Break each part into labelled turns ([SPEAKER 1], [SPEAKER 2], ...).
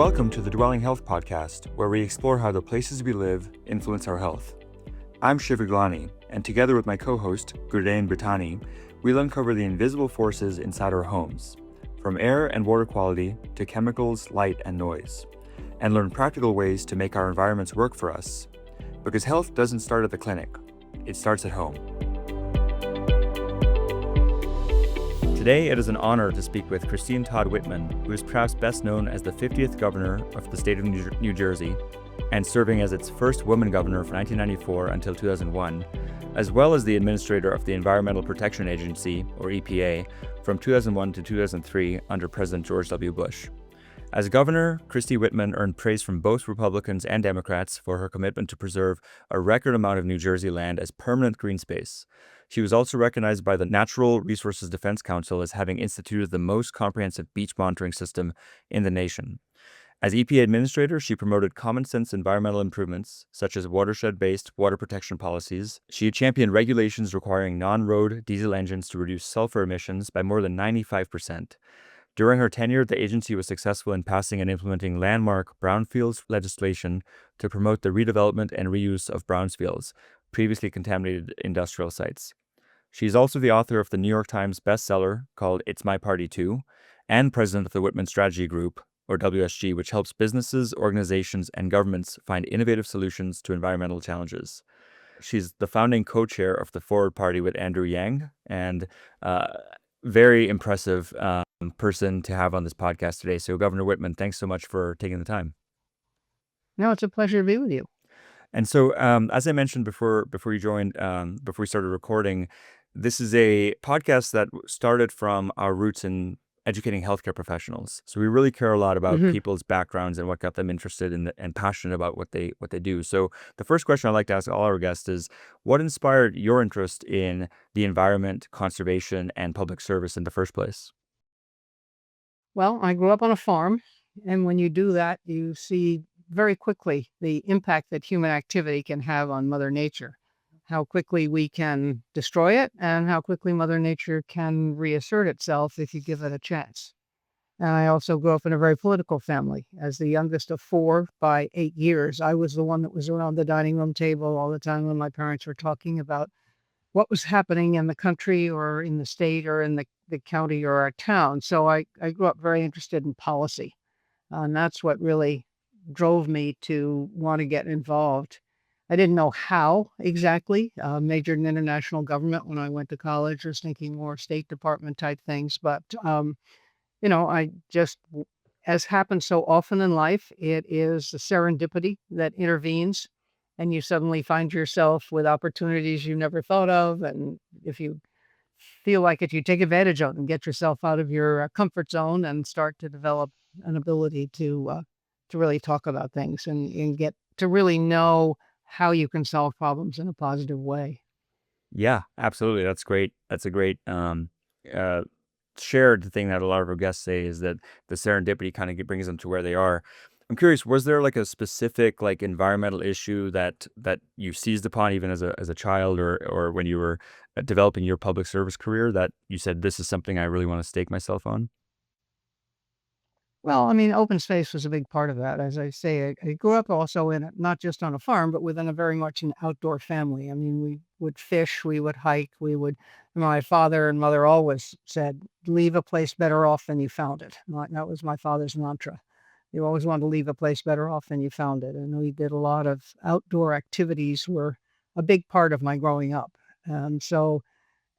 [SPEAKER 1] Welcome to the Dwelling.Health Podcast, where we explore how the places we live influence our health. I'm Shiv Gaglani, and together with my co-host, Brittany, we'll uncover the invisible forces inside our homes, from air and water quality to chemicals, light, and noise, and learn practical ways to make our environments work for us. Because health doesn't start at the clinic, it starts at home. Today, it is an honor to speak with Christine Todd Whitman, who is perhaps best known as the 50th governor of the state of New Jersey and serving as its first woman governor from 1994 until 2001, as well as the administrator of the Environmental Protection Agency, or EPA, from 2001 to 2003 under President George W. Bush. As governor, Christy Whitman earned praise from both Republicans and Democrats for her commitment to preserve a record amount of New Jersey land as permanent green space. She was also recognized by the Natural Resources Defense Council as having instituted the most comprehensive beach monitoring system in the nation. As EPA administrator, she promoted common-sense environmental improvements, such as watershed-based water protection policies. She championed regulations requiring non-road diesel engines to reduce sulfur emissions by more than 95%. During her tenure, the agency was successful in passing and implementing landmark brownfields legislation to promote the redevelopment and reuse of brownfields, previously contaminated industrial sites. She's also the author of the New York Times bestseller called It's My Party Too, and president of the Whitman Strategy Group, or WSG, which helps businesses, organizations, and governments find innovative solutions to environmental challenges. She's the founding co-chair of the Forward Party with Andrew Yang, and very impressive person to have on this podcast today. So, Governor Whitman, thanks so much for taking the time.
[SPEAKER 2] No, it's a pleasure to be with you.
[SPEAKER 1] And so, as I mentioned before you joined, before we started recording, this is a podcast that started from our roots in educating healthcare professionals. So we really care a lot about people's backgrounds and what got them interested in and passionate about what they do. So the first question I'd like to ask all our guests is, what inspired your interest in the environment, conservation, and public service in the first place?
[SPEAKER 2] Well, I grew up on a farm, and when you do that, you see very quickly the impact that human activity can have on Mother Nature, how quickly we can destroy it, and how quickly Mother Nature can reassert itself if you give it a chance. And I also grew up in a very political family. As the youngest of four by 8 years, I was the one that was around the dining room table all the time when my parents were talking about what was happening in the country or in the state or in the county or our town. So I grew up very interested in policy. And that's what really drove me to want to get involved. I didn't know how exactly. Majored in international government when I went to college, was thinking more State Department type things. But, I just, as happens so often in life, it is the serendipity that intervenes. And you suddenly find yourself with opportunities you never thought of. And if you feel like it, you take advantage of them, get yourself out of your comfort zone and start to develop an ability to really talk about things and get to really know how you can solve problems in a positive way.
[SPEAKER 1] Yeah, absolutely. That's great. That's a great shared thing that a lot of our guests say, is that the serendipity kind of brings them to where they are. I'm curious, was there like a specific like environmental issue that you seized upon even as a child or when you were developing your public service career that you said, this is something I really want to stake myself on?
[SPEAKER 2] Well, I mean, open space was a big part of that. As I say, I grew up also not just on a farm, but within a very much an outdoor family. I mean, we would fish, we would hike, my father and mother always said, leave a place better off than you found it. That was my father's mantra. You always want to leave a place better off than you found it. And we did a lot of outdoor activities were a big part of my growing up. And so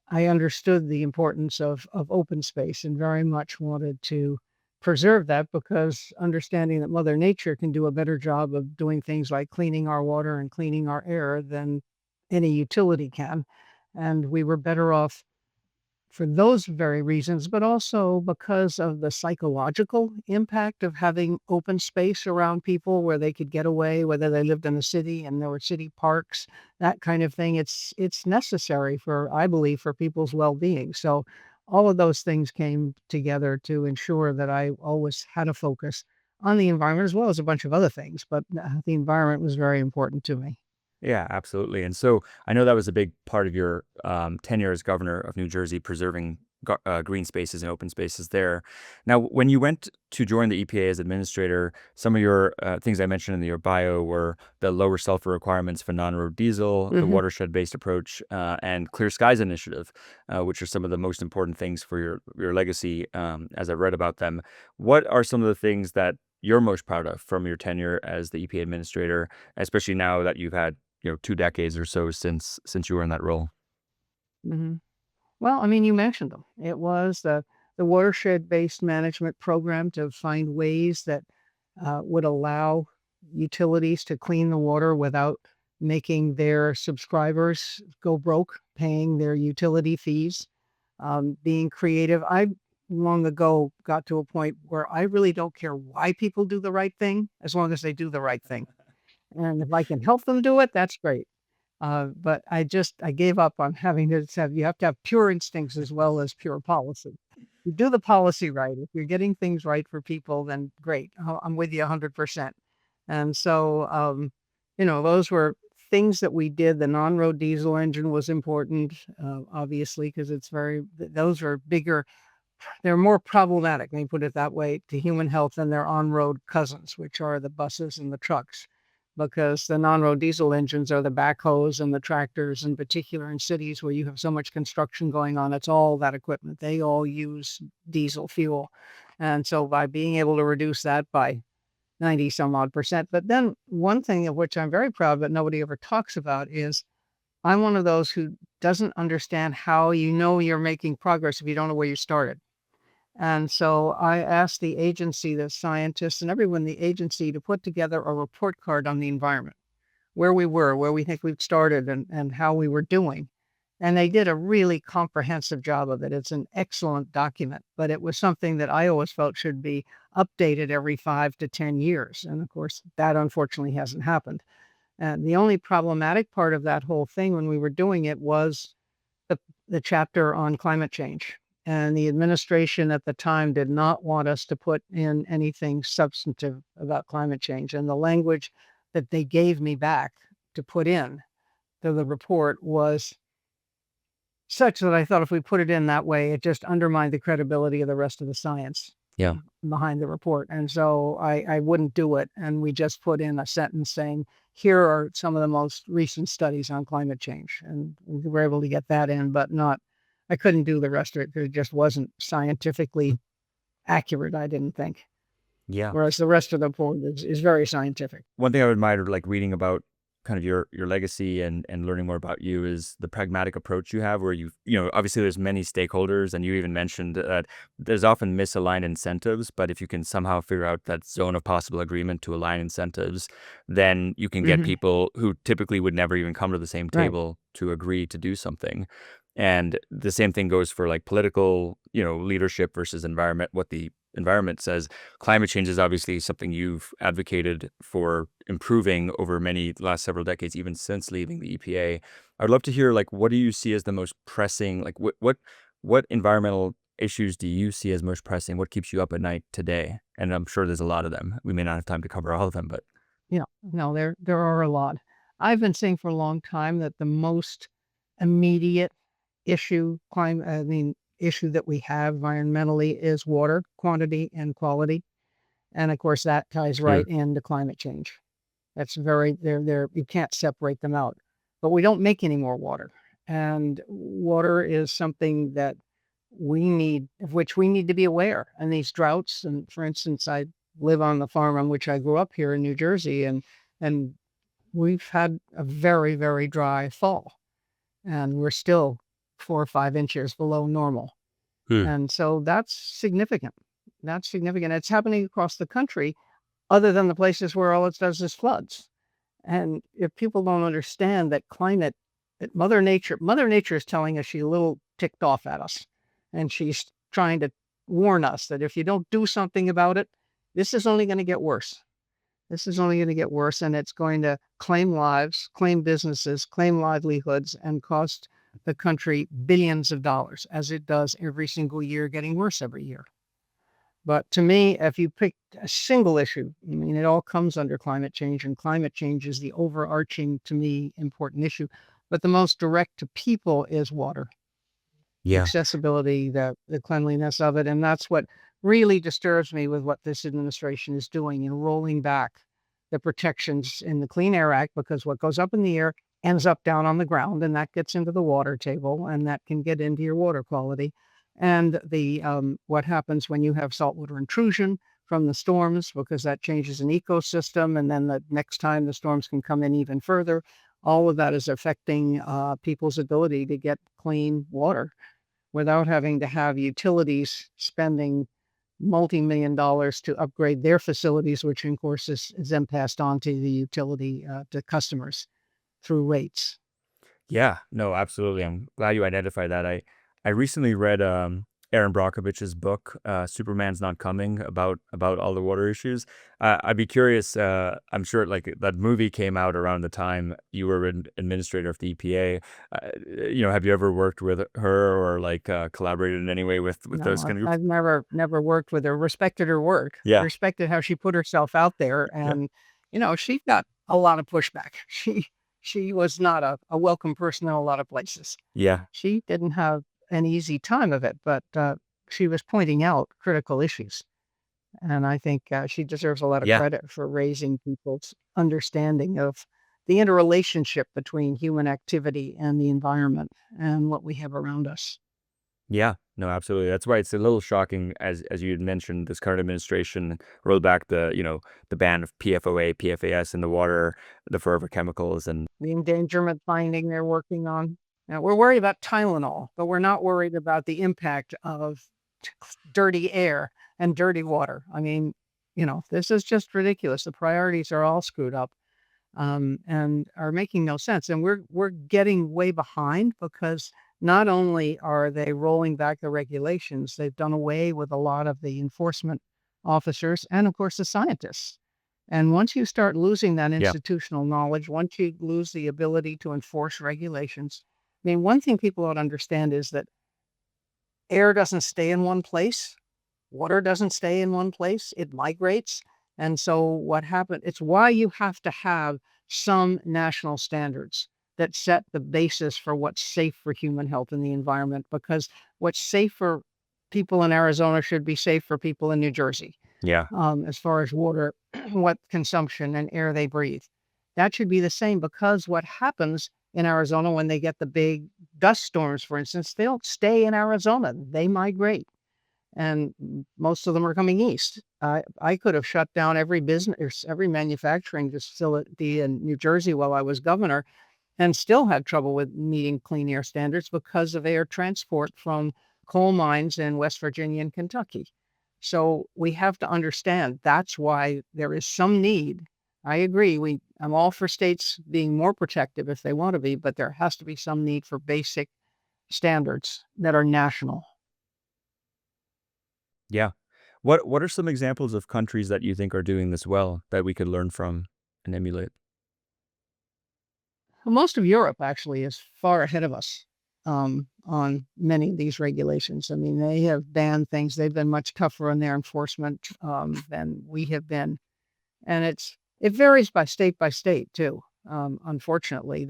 [SPEAKER 2] I understood the importance of open space and very much wanted to preserve that, because understanding that Mother Nature can do a better job of doing things like cleaning our water and cleaning our air than any utility can. And we were better off for those very reasons, but also because of the psychological impact of having open space around people where they could get away, whether they lived in a city and there were city parks, that kind of thing. It's necessary I believe, for people's well-being. So all of those things came together to ensure that I always had a focus on the environment as well as a bunch of other things. But the environment was very important to me.
[SPEAKER 1] Yeah, absolutely. And so I know that was a big part of your tenure as governor of New Jersey, preserving green spaces and open spaces there. Now, when you went to join the EPA as administrator, some of your things I mentioned in your bio were the lower sulfur requirements for non-road diesel, the
[SPEAKER 2] Hmm.
[SPEAKER 1] watershed-based approach, and Clear Skies Initiative, which are some of the most important things for your legacy. As I read about them, what are some of the things that you're most proud of from your tenure as the EPA administrator, especially now that you've had 2 decades or so since you were in that role?
[SPEAKER 2] Hmm. Well, I mean, you mentioned them. It was the watershed-based management program to find ways that would allow utilities to clean the water without making their subscribers go broke paying their utility fees. Being creative. I long ago got to a point where I really don't care why people do the right thing as long as they do the right thing. And if I can help them do it, that's great. But I gave up on having to have you have to have pure instincts as well as pure policy. You do the policy right. If you're getting things right for people, then great. I'm with you 100%. And so, those were things that we did. The non-road diesel engine was important, obviously, because those are bigger. They're more problematic, let me put it that way, to human health than their on-road cousins, which are the buses and the trucks. Because the non-road diesel engines are the backhoes and the tractors, in particular in cities where you have so much construction going on. It's all that equipment. They all use diesel fuel. And so by being able to reduce that by 90 some odd percent. But then one thing of which I'm very proud, but nobody ever talks about is I'm one of those who doesn't understand how you're making progress if you don't know where you started. And so I asked the agency, the scientists and everyone in the agency to put together a report card on the environment, where we were, where we think we've started and how we were doing. And they did a really comprehensive job of it. It's an excellent document, but it was something that I always felt should be updated every 5 to 10 years. And of course, that unfortunately hasn't happened. And the only problematic part of that whole thing when we were doing it was the, the chapter on climate change. And the administration at the time did not want us to put in anything substantive about climate change. And the language that they gave me back to put in to the report was such that I thought if we put it in that way, it just undermined the credibility of the rest of the science
[SPEAKER 1] Yeah.
[SPEAKER 2] behind the report. And so I wouldn't do it. And we just put in a sentence saying, here are some of the most recent studies on climate change. And we were able to get that in, but I couldn't do the rest of it because it just wasn't scientifically accurate, I didn't think.
[SPEAKER 1] Yeah.
[SPEAKER 2] Whereas the rest of the report is very scientific.
[SPEAKER 1] One thing I admired, like reading about kind of your legacy and learning more about you, is the pragmatic approach you have, where obviously there's many stakeholders, and you even mentioned that there's often misaligned incentives, but if you can somehow figure out that zone of possible agreement to align incentives, then you can get
[SPEAKER 2] Hmm.
[SPEAKER 1] people who typically would never even come to the same
[SPEAKER 2] Right.
[SPEAKER 1] table to agree to do something. And the same thing goes for like political, leadership versus environment, what the environment says. Climate change is obviously something you've advocated for improving over many last several decades, even since leaving the EPA. I'd love to hear, like, what do you see as the most pressing, like what environmental issues do you see as most pressing? What keeps you up at night today? And I'm sure there's a lot of them. We may not have time to cover all of them, but
[SPEAKER 2] No, there are a lot. I've been saying for a long time that the most immediate issue that we have environmentally is water quantity and quality. And of course, that ties
[SPEAKER 1] Hmm.
[SPEAKER 2] right into climate change. That's they're, you can't separate them out. But we don't make any more water. And water is something that of which we need to be aware. And these droughts, and for instance, I live on the farm on which I grew up here in New Jersey, and we've had a very, very dry fall. And we're still 4 or 5 inches below normal.
[SPEAKER 1] Hmm.
[SPEAKER 2] And so that's significant. That's significant. It's happening across the country, other than the places where all it does is floods. And if people don't understand that Mother Nature is telling us she's a little ticked off at us. And she's trying to warn us that if you don't do something about it, this is only going to get worse. This is only going to get worse, and it's going to claim lives, claim businesses, claim livelihoods, and cost the country billions of dollars, as it does every single year, getting worse every year. But to me, if you pick a single issue, it all comes under climate change, and climate change is the overarching, to me, important issue. But the most direct to people is water.
[SPEAKER 1] Yeah.
[SPEAKER 2] accessibility, the cleanliness of it. And that's what really disturbs me with what this administration is doing in rolling back the protections in the Clean Air Act, because what goes up in the air ends up down on the ground, and that gets into the water table, and that can get into your water quality. And the what happens when you have saltwater intrusion from the storms, because that changes an ecosystem, and then the next time the storms can come in even further. All of that is affecting people's ability to get clean water without having to have utilities spending multi-million dollars to upgrade their facilities, which of course is then passed on to the utility to customers through rates.
[SPEAKER 1] Yeah, no, absolutely. I'm glad you identified that. I recently read Aaron Brockovich's book, Superman's Not Coming, about all the water issues. I'd be curious. I'm sure like that movie came out around the time you were administrator of the EPA. Have you ever worked with her or like collaborated in any way with
[SPEAKER 2] No,
[SPEAKER 1] those kind of groups?
[SPEAKER 2] I've never worked with her, respected her work,
[SPEAKER 1] Yeah,
[SPEAKER 2] respected how she put herself out there.
[SPEAKER 1] yeah,
[SPEAKER 2] And, she got a lot of pushback. She was not a welcome person in a lot of places.
[SPEAKER 1] yeah,
[SPEAKER 2] She didn't have an easy time of it, but she was pointing out critical issues. And I think she deserves a lot of
[SPEAKER 1] yeah.
[SPEAKER 2] credit for raising people's understanding of the interrelationship between human activity and the environment and what we have around us.
[SPEAKER 1] Yeah, no, absolutely. That's why it's a little shocking, as you had mentioned, this current administration rolled back the ban of PFOA, PFAS in the water, the forever chemicals, and
[SPEAKER 2] The endangerment finding they're working on. Now, we're worried about Tylenol, but we're not worried about the impact of dirty air and dirty water. I mean, this is just ridiculous. The priorities are all screwed up. And are making no sense. And we're getting way behind because not only are they rolling back the regulations, they've done away with a lot of the enforcement officers and, of course, the scientists. And once you start losing that
[SPEAKER 1] yeah,
[SPEAKER 2] institutional knowledge, once you lose the ability to enforce regulations, I mean, one thing people don't understand is that air doesn't stay in one place. Water doesn't stay in one place, it migrates. And so what happened, it's why you have to have some national standards that set the basis for what's safe for human health and the environment, because what's safe for people in Arizona should be safe for people in New Jersey,
[SPEAKER 1] yeah,
[SPEAKER 2] as far as water, what consumption and air they breathe. That should be the same, because what happens in Arizona when they get the big dust storms, for instance, they don't stay in Arizona, they migrate, and most of them are coming east. I could have shut down every business, every manufacturing facility in New Jersey while I was governor, and still had trouble with meeting clean air standards because of air transport from coal mines in West Virginia and Kentucky. So we have to understand that's why there is some need. I agree. I'm all for states being more protective if they want to be, but there has to be some need for basic standards that are national.
[SPEAKER 1] yeah. What are some examples of countries that you think are doing this well that we could learn from and emulate?
[SPEAKER 2] Well, most of Europe actually is far ahead of us on many of these regulations. I mean, they have banned things. They've been much tougher on their enforcement than we have been, and it varies by state too. Unfortunately,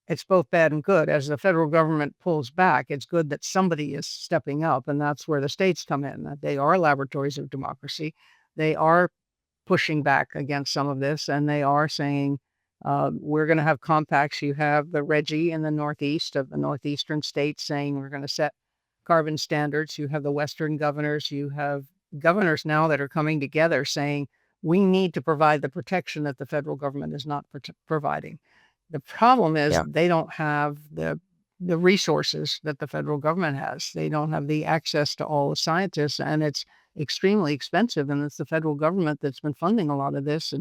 [SPEAKER 2] it's both bad and good. As the federal government pulls back, it's good that somebody is stepping up, and that's where the states come in. That they are laboratories of democracy. They are pushing back against some of this, and they are saying, we're going to have compacts. You have the Reggie in the Northeast of the Northeastern states saying we're going to set carbon standards. You have the Western governors. You have governors now that are coming together saying we need to provide the protection that the federal government is not providing. The problem is
[SPEAKER 1] Yeah,
[SPEAKER 2] they don't have the resources that the federal government has. They don't have the access to all the scientists, and it's extremely expensive. And it's the federal government that's been funding a lot of this,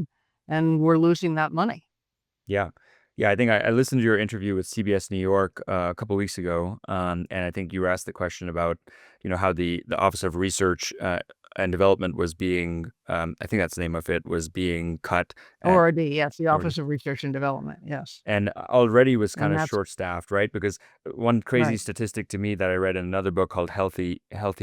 [SPEAKER 2] and we're losing that money.
[SPEAKER 1] yeah, yeah. I think I listened to your interview with CBS New York a couple weeks ago, and I think you were asked the question about how the Office of Research and Development was being, I think that's the name of it, was being cut.
[SPEAKER 2] ORD, yes, the
[SPEAKER 1] Or
[SPEAKER 2] Office of Research and Development, yes,
[SPEAKER 1] and already was kind
[SPEAKER 2] and
[SPEAKER 1] of
[SPEAKER 2] that's
[SPEAKER 1] short-staffed, right? Because one crazy
[SPEAKER 2] right.
[SPEAKER 1] statistic to me that I read in another book called Healthy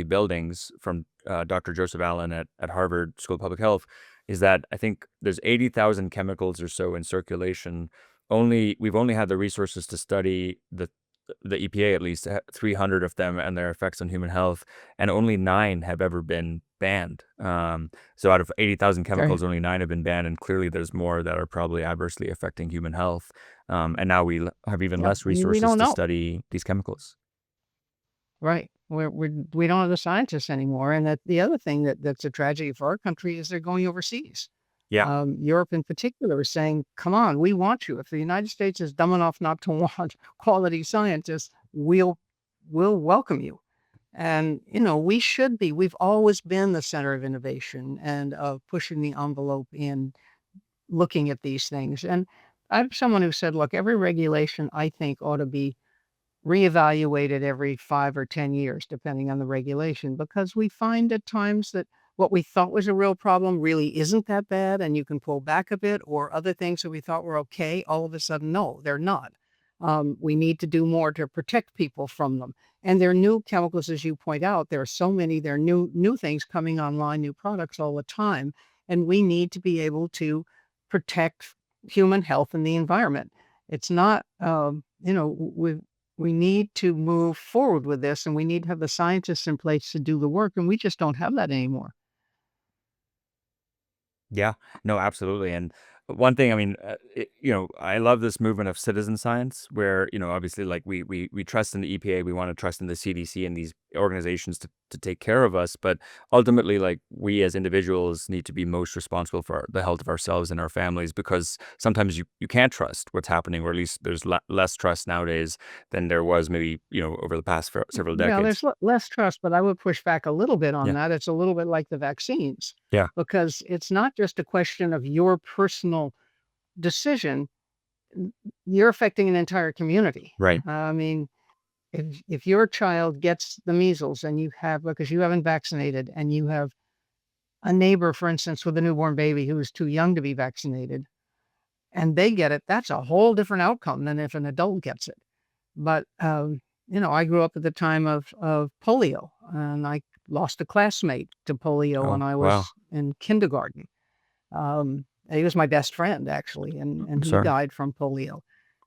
[SPEAKER 1] Buildings from Dr. Joseph Allen at Harvard School of Public Health is that I think there's 80,000 chemicals or so in circulation. We've only had the resources to study the EPA at least, 300 of them and their effects on human health, and only 9 have ever been banned. So out of 80,000
[SPEAKER 2] Okay.
[SPEAKER 1] chemicals, only 9 have been banned, and clearly there's more that are probably adversely affecting human health. And now we have even
[SPEAKER 2] Yep.
[SPEAKER 1] less
[SPEAKER 2] We
[SPEAKER 1] resources
[SPEAKER 2] don't
[SPEAKER 1] to
[SPEAKER 2] know.
[SPEAKER 1] study these chemicals.
[SPEAKER 2] Right. We don't have the scientists anymore. And that the other thing that's a tragedy for our country is they're going overseas.
[SPEAKER 1] Yeah,
[SPEAKER 2] Europe in particular is saying, come on, we want you. If the United States is dumb enough not to want quality scientists, we'll welcome you. And, we should be. We've always been the center of innovation and of pushing the envelope in looking at these things. And I'm someone who said, look, every regulation I think ought to be reevaluated every 5 or 10 years, depending on the regulation, because we find at times that what we thought was a real problem really isn't that bad, and you can pull back a bit, or other things that we thought were okay, all of a sudden, no, they're not. We need to do more to protect people from them. And there are new chemicals, as you point out. There are so many, there are new things coming online, new products all the time. And we need to be able to protect human health and the environment. It's not, we need to move forward with this, and we need to have the scientists in place to do the work, and we just don't have that anymore.
[SPEAKER 1] yeah, no, absolutely. And one thing, I mean, I love this movement of citizen science, where obviously, like we trust in the EPA, we want to trust in the CDC and these organizations to take care of us, but ultimately, like we as individuals need to be most responsible for the health of ourselves and our families, because sometimes you can't trust what's happening, or at least there's less trust nowadays than there was maybe over the past several
[SPEAKER 2] Yeah,
[SPEAKER 1] decades.
[SPEAKER 2] there's less trust, but I would push back a little bit on
[SPEAKER 1] Yeah,
[SPEAKER 2] that. It's a little bit like the vaccines,
[SPEAKER 1] yeah,
[SPEAKER 2] because it's not just a question of your personal decision. You're affecting an entire community.
[SPEAKER 1] right.
[SPEAKER 2] I mean, if your child gets the measles and you have, because you haven't vaccinated, and you have a neighbor, for instance, with a newborn baby who is too young to be vaccinated, and they get it, that's a whole different outcome than if an adult gets it. But, I grew up at the time of polio, and I lost a classmate to polio when
[SPEAKER 1] Oh,
[SPEAKER 2] I
[SPEAKER 1] wow.
[SPEAKER 2] was in kindergarten. He was my best friend, actually,
[SPEAKER 1] I'm
[SPEAKER 2] and he
[SPEAKER 1] sorry.
[SPEAKER 2] died from polio.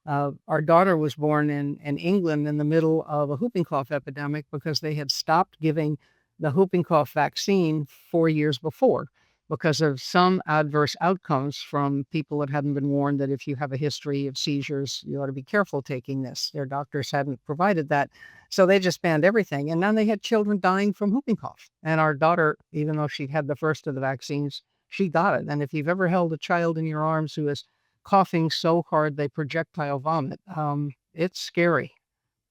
[SPEAKER 2] Our daughter was born in England in the middle of a whooping cough epidemic, because they had stopped giving the whooping cough vaccine 4 years before, because of some adverse outcomes from people that hadn't been warned that if you have a history of seizures, you ought to be careful taking this. Their doctors hadn't provided that. So they just banned everything. And then they had children dying from whooping cough. And our daughter, even though she had the first of the vaccines, she got it. And if you've ever held a child in your arms who is coughing so hard they projectile vomit, it's scary.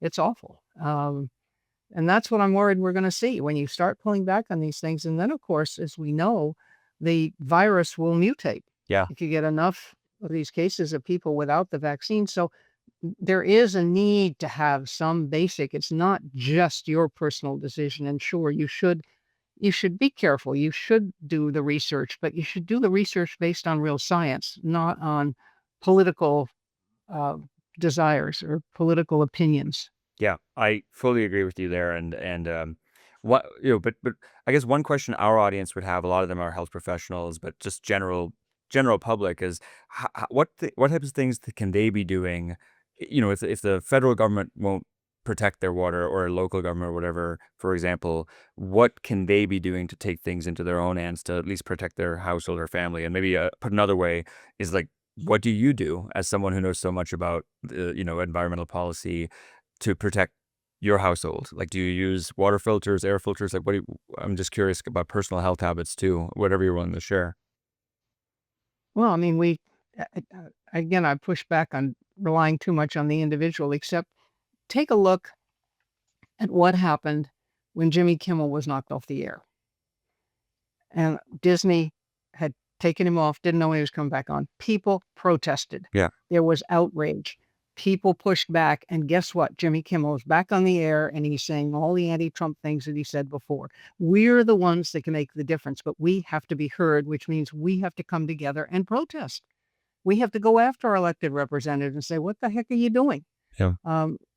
[SPEAKER 2] It's awful. And that's what I'm worried we're going to see when you start pulling back on these things. And then, of course, as we know, the virus will mutate
[SPEAKER 1] Yeah.
[SPEAKER 2] if you get enough of these cases of people without the vaccine. So there is a need to have some basic, it's not just your personal decision. And sure, you should be careful. You should do the research, but you should do the research based on real science, not on political uh, desires or political opinions.
[SPEAKER 1] Yeah, I fully agree with you there. And what but I guess one question our audience would have, a lot of them are health professionals, but just general public, is what types of things can they be doing? If the federal government won't protect their water, or a local government or whatever, for example, what can they be doing to take things into their own hands to at least protect their household or family? And maybe put another way is like, what do you do as someone who knows so much about environmental policy to protect your household? Like, do you use water filters, air filters? Like, I'm just curious about personal health habits too, whatever you're willing to share.
[SPEAKER 2] Well, I mean, again, I push back on relying too much on the individual, except take a look at what happened when Jimmy Kimmel was knocked off the air. And Disney had taken him off, didn't know when he was coming back on. People protested.
[SPEAKER 1] Yeah.
[SPEAKER 2] There was outrage. People pushed back, and guess what? Jimmy Kimmel is back on the air, and he's saying all the anti-Trump things that he said before. We're the ones that can make the difference, but we have to be heard, which means we have to come together and protest. We have to go after our elected representatives and say, "What the heck are you doing?
[SPEAKER 1] Yeah.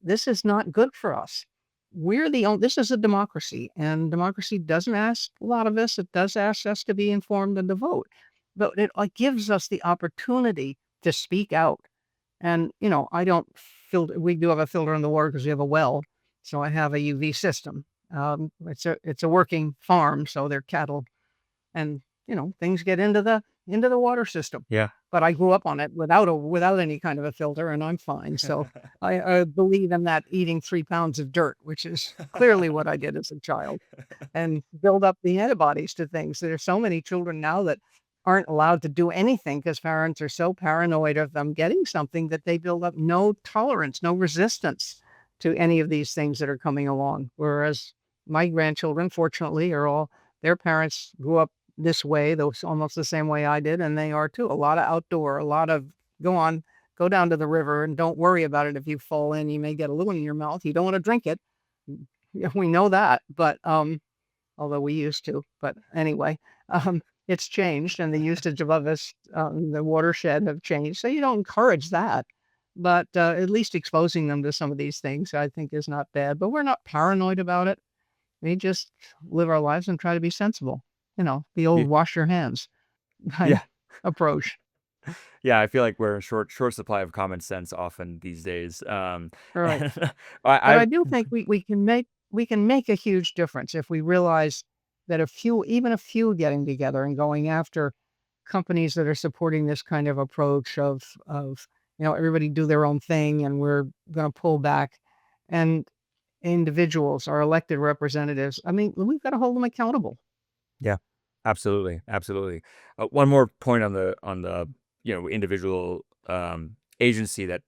[SPEAKER 2] This is not good for us." This is a democracy, and democracy doesn't ask a lot of us. It does ask us to be informed and to vote, but it gives us the opportunity to speak out And, I don't filter. We do have a filter in the water because we have a well. So I have a UV system. It's a working farm. So they're cattle and, things get into the water system.
[SPEAKER 1] Yeah.
[SPEAKER 2] But I grew up on it without any kind of a filter, and I'm fine. So I believe in that eating 3 pounds of dirt, which is clearly what I did as a child, and build up the antibodies to things. There's so many children now that aren't allowed to do anything because parents are so paranoid of them getting something that they build up no tolerance, no resistance to any of these things that are coming along. Whereas my grandchildren, fortunately, their parents grew up this way, though it's almost the same way I did, and they are too. A lot of outdoor, a lot of go down to the river and don't worry about it. If you fall in, you may get a little in your mouth. You don't want to drink it. Yeah, we know that, but although we used to. But anyway, it's changed, and the usage of us, the watershed have changed. So you don't encourage that, but at least exposing them to some of these things, I think, is not bad. But we're not paranoid about it. We just live our lives and try to be sensible. The old
[SPEAKER 1] Ye-
[SPEAKER 2] wash your hands kind
[SPEAKER 1] Yeah.
[SPEAKER 2] of approach.
[SPEAKER 1] Yeah, I feel like we're in short supply of common sense often these days.
[SPEAKER 2] Right.
[SPEAKER 1] And
[SPEAKER 2] But I
[SPEAKER 1] I
[SPEAKER 2] do think we can make a huge difference if we realize that even a few getting together and going after companies that are supporting this kind of approach of everybody do their own thing and we're going to pull back, and individuals, our elected representatives, I mean, we've got to hold them accountable.
[SPEAKER 1] Yeah, absolutely, absolutely. One more point on the individual agency that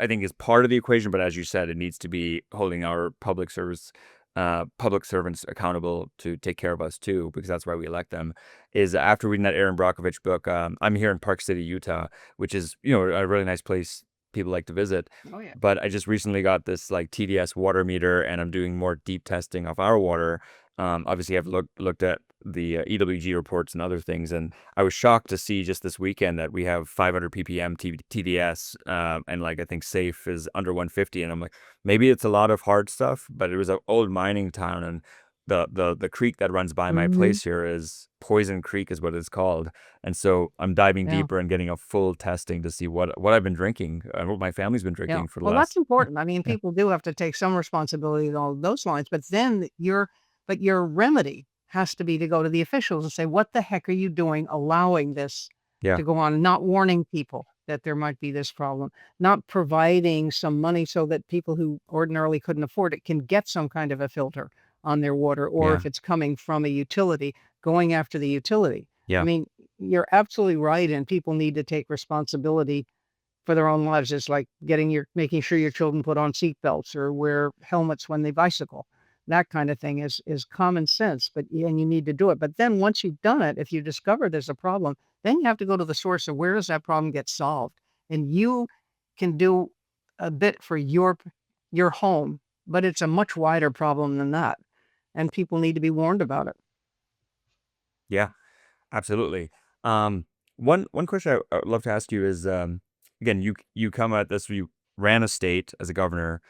[SPEAKER 1] I think is part of the equation, but as you said, it needs to be holding our public servants accountable to take care of us too, because that's why we elect them. Is after reading that Aaron Brockovich book, I'm here in Park City, Utah, which is a really nice place people like to visit.
[SPEAKER 2] Oh yeah.
[SPEAKER 1] But I just recently got this like TDS water meter, and I'm doing more deep testing of our water. Obviously, I've looked at the EWG reports and other things, and I was shocked to see just this weekend that we have 500 ppm TDS, and like I think safe is under 150, and I'm like, maybe it's a lot of hard stuff, but it was an old mining town, and the creek that runs by my
[SPEAKER 2] Hmm.
[SPEAKER 1] place here is Poison Creek is what it's called, and so I'm diving
[SPEAKER 2] Yeah.
[SPEAKER 1] deeper and getting a full testing to see what I've been drinking and what my family's been
[SPEAKER 2] Yeah.
[SPEAKER 1] drinking for the
[SPEAKER 2] Well, that's
[SPEAKER 1] last.
[SPEAKER 2] important. I mean,
[SPEAKER 1] Yeah,
[SPEAKER 2] people do have to take some responsibility along those lines, but then your remedy has to be to go to the officials and say, what the heck are you doing allowing this
[SPEAKER 1] yeah,
[SPEAKER 2] to go on? Not warning people that there might be this problem, not providing some money so that people who ordinarily couldn't afford it can get some kind of a filter on their water, or
[SPEAKER 1] yeah,
[SPEAKER 2] if it's coming from a utility, going after the utility. I
[SPEAKER 1] yeah,
[SPEAKER 2] mean, you're absolutely right, and people need to take responsibility for their own lives. It's like making sure your children put on seat belts or wear helmets when they bicycle. That kind of thing is common sense, and you need to do it. But then once you've done it, if you discover there's a problem, then you have to go to the source of where does that problem get solved? And you can do a bit for your home, but it's a much wider problem than that. And people need to be warned about it.
[SPEAKER 1] yeah. Absolutely. Um, one question I would love to ask you is, again, you come at this, you ran a state as a governor,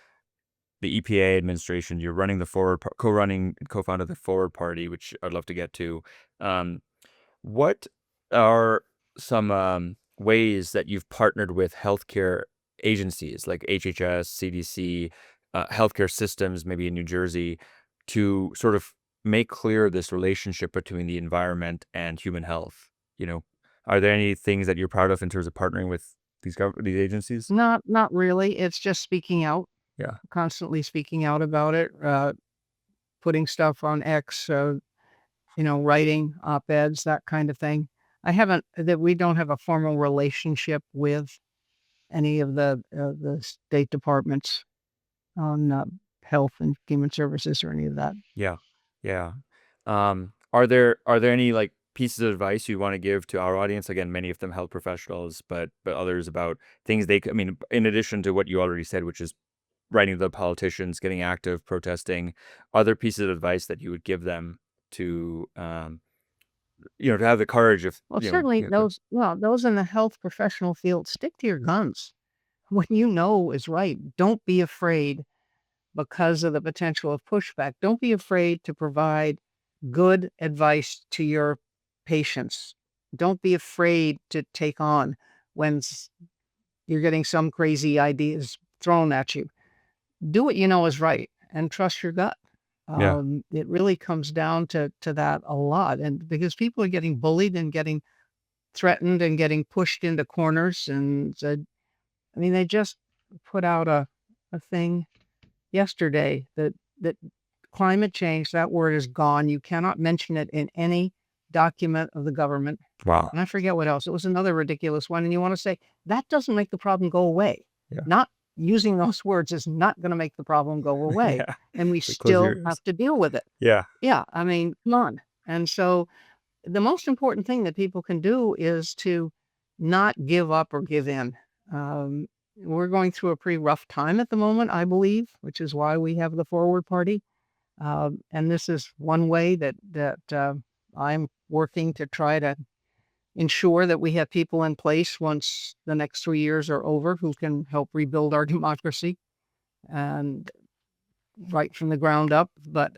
[SPEAKER 1] the EPA administration, you're running the co-running, co-founded the Forward Party, which I'd love to get to. Um, what are some ways that you've partnered with healthcare agencies like HHS, CDC, healthcare systems, maybe in New Jersey, to sort of make clear this relationship between the environment and human health? You know, are there any things that you're proud of in terms of partnering with these agencies?
[SPEAKER 2] Not really. It's just speaking out,
[SPEAKER 1] Yeah,
[SPEAKER 2] constantly speaking out about it, putting stuff on X, writing op-eds, that kind of thing. We don't have a formal relationship with any of the state departments on health and human services or any of that.
[SPEAKER 1] yeah, yeah. Are there any like pieces of advice you want to give to our audience? Again, many of them health professionals, but others about things I mean, in addition to what you already said, which is writing to the politicians, getting active, protesting, other pieces of advice that you would give them to, to have the courage of,
[SPEAKER 2] Well, certainly those in the health professional field, stick to your guns. What you know is right. Don't be afraid because of the potential of pushback. Don't be afraid to provide good advice to your patients. Don't be afraid to take on when you're getting some crazy ideas thrown at you. Do what you know is right and trust your gut.
[SPEAKER 1] Yeah.
[SPEAKER 2] It really comes down to that a lot. And because people are getting bullied and getting threatened and getting pushed into corners and said, I mean, they just put out a thing yesterday that climate change, that word is gone. You cannot mention it in any document of the government.
[SPEAKER 1] Wow.
[SPEAKER 2] And I forget what else. It was another ridiculous one. And you want to say that doesn't make the problem go away.
[SPEAKER 1] Yeah.
[SPEAKER 2] Not using those words is not going to make the problem go away.
[SPEAKER 1] Yeah.
[SPEAKER 2] And we
[SPEAKER 1] So close your
[SPEAKER 2] still
[SPEAKER 1] ears.
[SPEAKER 2] have to deal with it.
[SPEAKER 1] Yeah.
[SPEAKER 2] Yeah. I mean, come on. And so the most important thing that people can do is to not give up or give in. We're going through a pretty rough time at the moment, I believe, which is why we have the Forward Party. And this is one way that I'm working to try to ensure that we have people in place once the next 3 years are over who can help rebuild our democracy and right from the ground up. But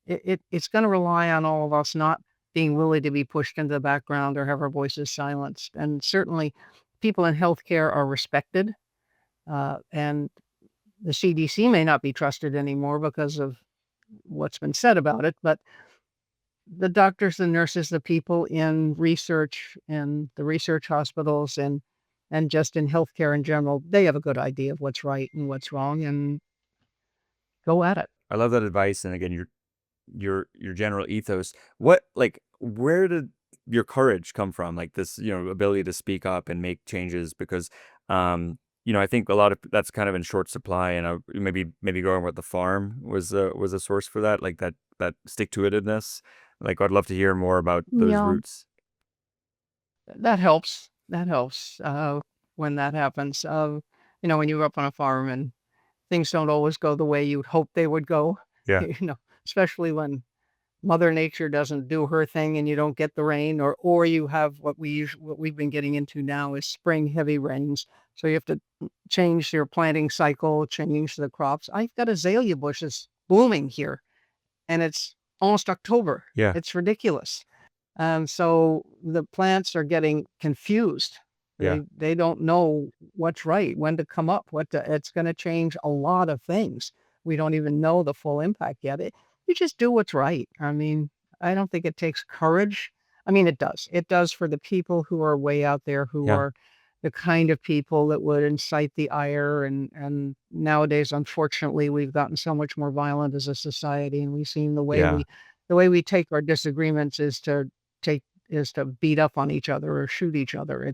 [SPEAKER 2] it's going to rely on all of us not being willing to be pushed into the background or have our voices silenced. And certainly people in healthcare are respected. And the CDC may not be trusted anymore because of what's been said about it, but the doctors, the nurses, the people in research and the research hospitals and just in healthcare in general, they have a good idea of what's right and what's wrong and go at it.
[SPEAKER 1] I love that advice. And again, your general ethos. Where did your courage come from? Like this, ability to speak up and make changes because, I think a lot of that's kind of in short supply, and maybe going with the farm was a source for that, like that stick to itiveness. Like I'd love to hear more about those
[SPEAKER 2] Yeah,
[SPEAKER 1] roots.
[SPEAKER 2] that helps. That helps when that happens. When you grow up on a farm and things don't always go the way you'd hope they would go,
[SPEAKER 1] Yeah.
[SPEAKER 2] especially when Mother Nature doesn't do her thing and you don't get the rain, or you have what we've been getting into now is spring heavy rains. So you have to change your planting cycle, change the crops. I've got azalea bushes blooming here, and it's almost October.
[SPEAKER 1] Yeah.
[SPEAKER 2] It's ridiculous. So the plants are getting confused.
[SPEAKER 1] Yeah.
[SPEAKER 2] They don't know what's right, when to come up, it's going to change a lot of things. We don't even know the full impact yet. You just do what's right. I mean, I don't think it takes courage. I mean, it does. It does for the people who are way out there, who
[SPEAKER 1] Yeah.
[SPEAKER 2] are the kind of people that would incite the ire. And nowadays, unfortunately, we've gotten so much more violent as a society, and we've seen
[SPEAKER 1] Yeah.
[SPEAKER 2] the way we take our disagreements take is to beat up on each other or shoot each other.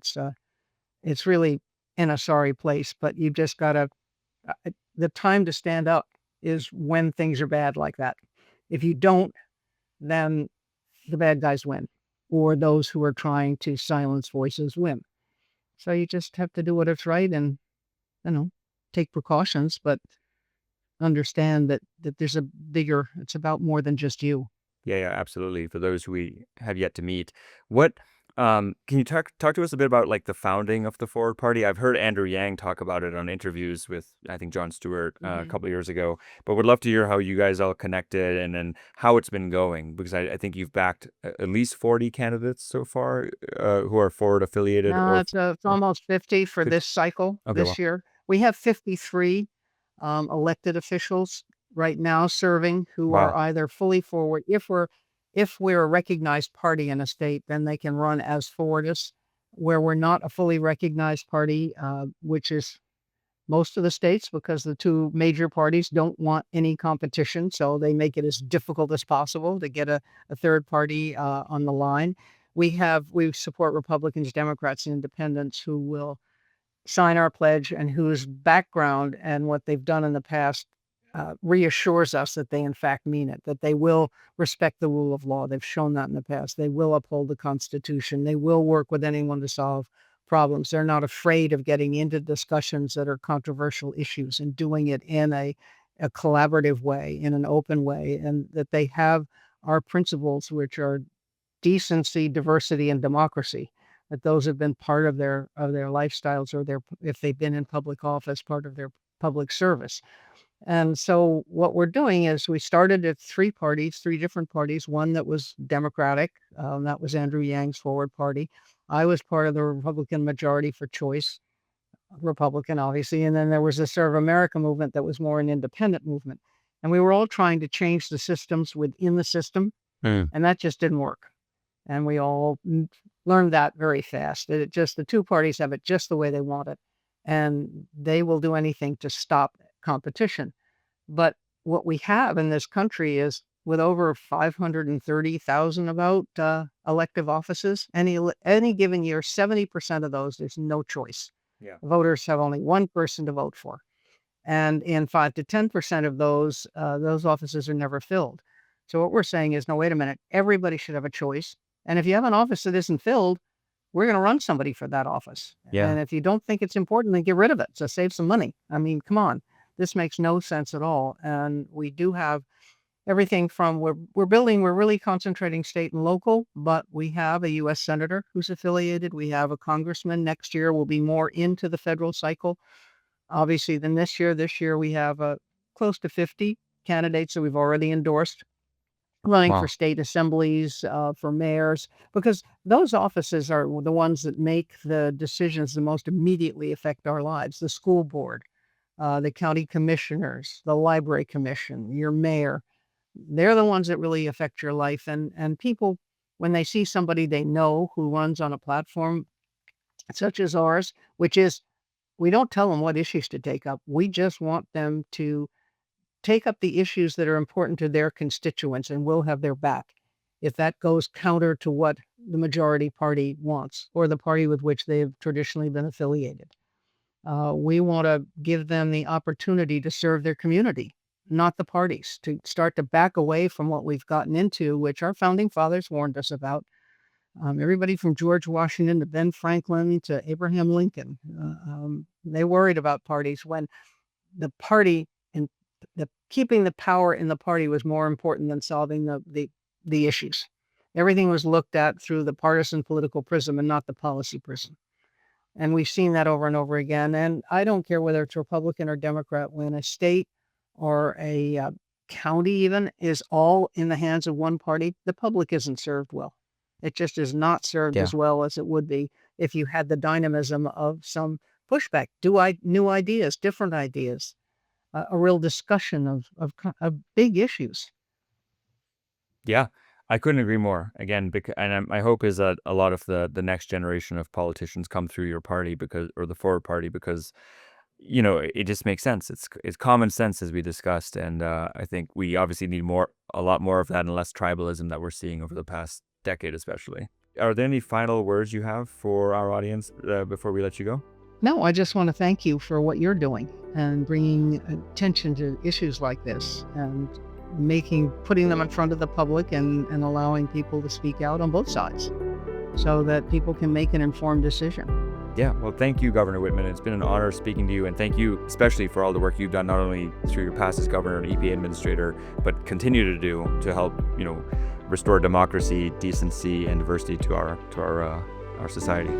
[SPEAKER 2] It's really in a sorry place, but you've just got to, the time to stand up is when things are bad like that. If you don't, then the bad guys win, or those who are trying to silence voices win. So you just have to do what is right and, take precautions, but understand that there's it's about more than just you.
[SPEAKER 1] Yeah, absolutely. For those who we have yet to meet, what can you talk to us a bit about like the founding of the Forward Party? I've heard Andrew Yang talk about it on interviews with I think Jon Stewart a couple of years ago, but would love to hear how you guys all connected and then how it's been going because I think you've backed at least 40 candidates so far who are Forward affiliated
[SPEAKER 2] No,
[SPEAKER 1] or
[SPEAKER 2] it's
[SPEAKER 1] or
[SPEAKER 2] almost 50 for
[SPEAKER 1] 50.
[SPEAKER 2] this cycle,
[SPEAKER 1] Okay,
[SPEAKER 2] this
[SPEAKER 1] well,
[SPEAKER 2] year. We have 53 elected officials right now serving who are
[SPEAKER 1] wow,
[SPEAKER 2] either fully forward. If we're a recognized party in a state, then they can run as forwardists. Where we're not a fully recognized party, which is most of the states, because the two major parties don't want any competition, so they make it as difficult as possible to get a third party on the line. We support Republicans, Democrats, and independents who will sign our pledge and whose background and what they've done in the past reassures us that they in fact mean it, that they will respect the rule of law. They've shown that in the past. They will uphold the Constitution. They will work with anyone to solve problems. They're not afraid of getting into discussions that are controversial issues and doing it in a collaborative way, in an open way, and that they have our principles, which are decency, diversity, and democracy, that those have been part of their lifestyles, or if they've been in public office, part of their public service. And so what we're doing is we started at three different parties, one that was Democratic, that was Andrew Yang's Forward Party. I was part of the Republican Majority for Choice. Republican, obviously, and then there was the Serve America movement that was more an independent movement. And we were all trying to change the systems within the system,
[SPEAKER 1] Mm.
[SPEAKER 2] and that just didn't work. And we all learned that very fast. That the two parties have it just the way they want it, and they will do anything to stop competition. But what we have in this country is, with over 530,000 about elective offices, any given year, 70% of those, there's no choice.
[SPEAKER 1] Yeah.
[SPEAKER 2] Voters have only one person to vote for. And in 5 to 10% of those offices are never filled. So what we're saying is, no, wait a minute, everybody should have a choice. And if you have an office that isn't filled, we're going to run somebody for that office.
[SPEAKER 1] Yeah.
[SPEAKER 2] And if you don't think it's important, then get rid of it. So save some money. I mean, come on. This makes no sense at all. And we do have everything from, we're really concentrating state and local, but we have a U.S. senator who's affiliated. We have a congressman. Next year will be more into the federal cycle, obviously, than this year. This year we have close to 50 candidates that we've already endorsed running
[SPEAKER 1] Wow.
[SPEAKER 2] for state assemblies, for mayors, because those offices are the ones that make the decisions that most immediately affect our lives. The school board, the county commissioners, the library commission, your mayor, they're the ones that really affect your life. And people, when they see somebody they know who runs on a platform such as ours, which is, we don't tell them what issues to take up. We just want them to take up the issues that are important to their constituents, and we'll have their back if that goes counter to what the majority party wants or the party with which they've traditionally been affiliated. We want to give them the opportunity to serve their community, not the parties, to start to back away from what we've gotten into, which our founding fathers warned us about. Everybody from George Washington to Ben Franklin to Abraham Lincoln, they worried about parties when the party and keeping the power in the party was more important than solving the issues. Everything was looked at through the partisan political prism and not the policy prism. And we've seen that over and over again. And I don't care whether it's Republican or Democrat, when a state or a county even is all in the hands of one party, the public isn't served well. It just is not served as well as it would be if you had the dynamism of some pushback, new ideas, different ideas, a real discussion of big issues.
[SPEAKER 1] Yeah, I couldn't agree more. Again, and my hope is that a lot of the next generation of politicians come through your party or the Forward Party, because it just makes sense. It's common sense, as we discussed, and I think we obviously need a lot more of that, and less tribalism that we're seeing over the past decade, especially. Are there any final words you have for our audience before we let you go?
[SPEAKER 2] No, I just want to thank you for what you're doing and bringing attention to issues like this and putting them in front of the public and allowing people to speak out on both sides so that people can make an informed decision.
[SPEAKER 1] Yeah, well, thank you, Governor Whitman. It's been an honor speaking to you, and thank you especially for all the work you've done, not only through your past as governor and EPA administrator, but continue to do to help, restore democracy, decency, and diversity to our society.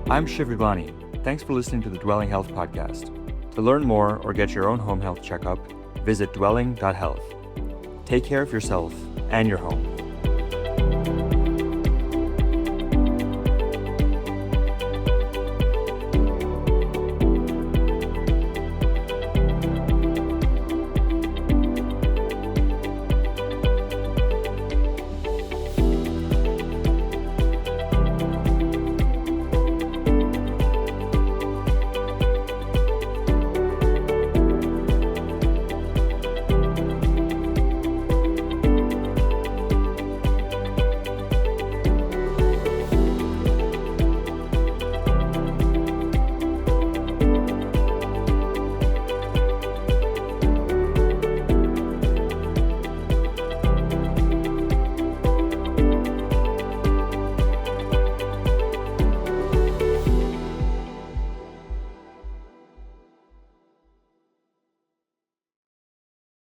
[SPEAKER 1] I'm Shiv Gaglani. Thanks for listening to the Dwelling.Health Podcast. To learn more or get your own home health checkup, visit Dwelling.Health. Take care of yourself and your home.